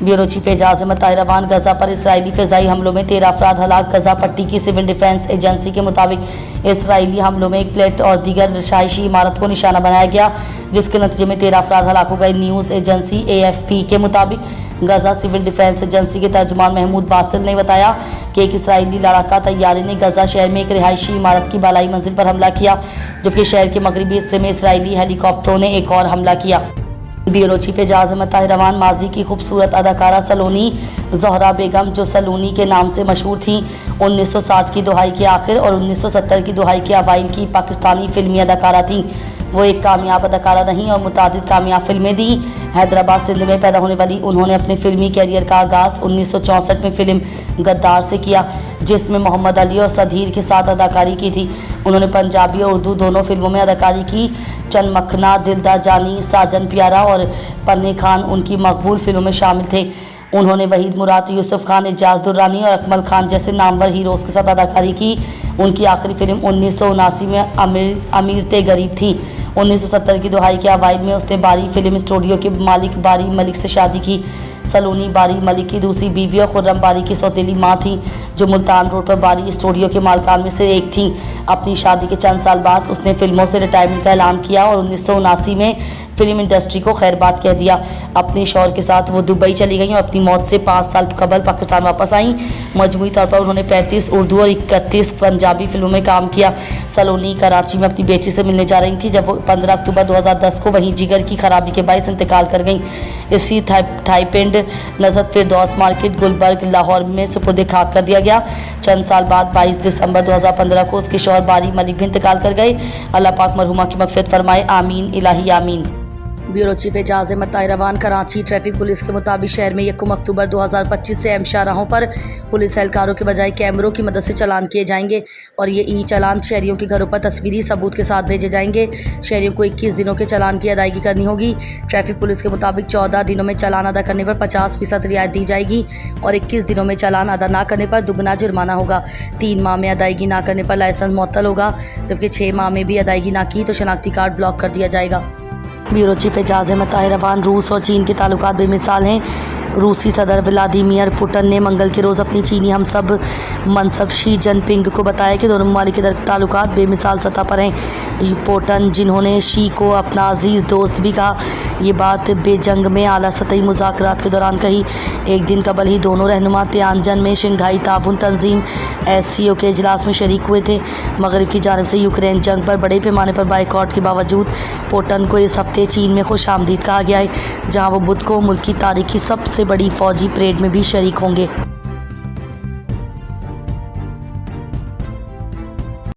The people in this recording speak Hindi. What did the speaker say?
Bureau chief Ejaz Ahmed Tahirwan. Gaza पर इसराइली फ़िज़ाई हमलों में 13 अफराद हलाक। गजा पट्टी की सिविल डिफेंस एजेंसी के मुताबिक इसराइली हमलों में एक प्लेट और दीगर रिहायशी इमारत को निशाना बनाया गया, जिसके नतीजे में 13 अफराद हलाक हो गए। न्यूज़ एजेंसी AFP के मुताबिक गजा सिविल डिफेंस एजेंसी के तर्जुमान महमूद बासिल ने बताया कि एक इसराइली लड़ाका तैयारे ने गजा शहर में एक रिहायशी इमारत की बालाई मंजिल पर हमला किया, जबकि शहर के मगरबी हिस्से में इसराइली हेलीकॉप्टरों ने एक और हमला किया। Bureau chief Ejaz Ahmed Tahirwan. माजी की खूबसूरत अदाकारा सलोनी ज़हरा बेगम, जो सलोनी के नाम से मशहूर थीं, 1960 की दहाई के आखिर और 1970 की दहाई के अवाइल की पाकिस्तानी फिल्मी अदाकारा थीं। वो एक कामयाब अदाकारा रहीं और मुतादिद कामयाब फिल्में दी। हैदराबाद सिंध में पैदा होने वाली उन्होंने अपने फिल्मी कैरियर का आगाज़ 1964 में फिल्म गद्दार से किया, जिसमें मोहम्मद अली और सधीर के साथ अदाकारी की थी। उन्होंने पंजाबी और उर्दू दोनों फिल्मों में अदाकारी की। चनमखना, दिलदा जानी, साजन प्यारा और पन्ने खान उनकी मकबूल फिल्मों में शामिल थे। उन्होंने वहीद मुराद, यूसुफ खान, एजाज दुर्रानी और अकमल खान जैसे नामवर हीरोज़ के साथ अदाकारी की। उनकी आखिरी फिल्म 1979 में अमीर ते गरीब थी। 1970 की दहाई के अवाइल में उसने बारी फिल्म स्टूडियो के मालिक बारी मलिक से शादी की। सलोनी बारी मलिक की दूसरी बीवी और खुर्रम बारी की सौतेली माँ थी, जो मुल्तान रोड पर बारी स्टूडियो के मालकान में से एक थीं। अपनी शादी के चंद साल बाद उसने फिल्मों से रिटायरमेंट का ऐलान किया और 1979 में फिल्म इंडस्ट्री को खैरबाद कह दिया। अपने शौहर के साथ वो दुबई चली गईं और अपनी मौत से 5 साल कबल पाकिस्तान वापस आईं। मजमूई तौर पर उन्होंने 35 उर्दू और 31 पंजाबी फिल्मों में काम किया। सलोनी कराची में अपनी बेटी से मिलने जा रही थी जब वो 15 अक्टूबर 2010 को वहीं जिगर की खराबी के बायस इंतकाल कर गईं। इसी थाईपिंड नज़र फिरदौस मार्केट गुलबर्ग लाहौर में सुपुर्द खाक कर दिया गया। चंद साल बाद 22 दिसंबर 2015 को उसके शौहर बारी मलिक भी इंतकाल कर गए। अल्लाह पाक मरहुमा की मग़फ़िरत फरमाए, आमीन इलाही आमीन। Bureau chief Ejaz Ahmed Tahirwan. Karachi traffic police के मुताबिक शहर में 1 अक्टूबर 2025 से अहम शाहराहों पर पुलिस एहलकारों के बजाय कैमरों की मदद से चालान किए जाएंगे और ये ई चालान शहरियों के घरों पर तस्वीरी सबूत के साथ भेजे जाएंगे। शहरियों को 21 दिनों के चालान की अदायगी करनी होगी। ट्रैफिक पुलिस के मुताबिक 14 दिनों में चालान अदा करने पर 50% रियायत दी जाएगी और 21 दिनों में चालान अदा न करने पर दुगना जुर्माना होगा। 3 माह में अदायगी न करने पर लाइसेंस मुअत्तल होगा, जबकि 6 माह में भी अदायगी न की तो शनाख्ती कार्ड ब्लॉक कर दिया जाएगा। Bureau chief Ejaz Ahmed Tahirwan. रूस और चीन के ताल्लुकात बेमिसाल हैं। रूसी सदर व्लादिमीर पुतिन ने मंगल के रोज़ अपनी चीनी हमसब मनसब शी जिनपिंग को बताया कि दोनों ममालिक के ताल्लुकात बेमिसाल सतह पर हैं। पुतिन, जिन्होंने शी को अपना अजीज़ दोस्त भी कहा, ये बात बेजंग में आला सतही मुज़ाकरात के दौरान कही। एक दिन कबल ही दोनों रहनुमा तियानजन में शंघाई ताउन तंजीम SCO के इजलास में शरीक हुए थे। मगरब की जानिब से यूक्रेन जंग पर बड़े पैमाने पर बाइकआउट के बावजूद पुतिन को इस हफ्ते चीन में खुश आमदीद कहा गया है, जहाँ वो बुध को मुल्क की तारीख की सबसे बड़ी फौजी परेड में भी शरीक होंगे।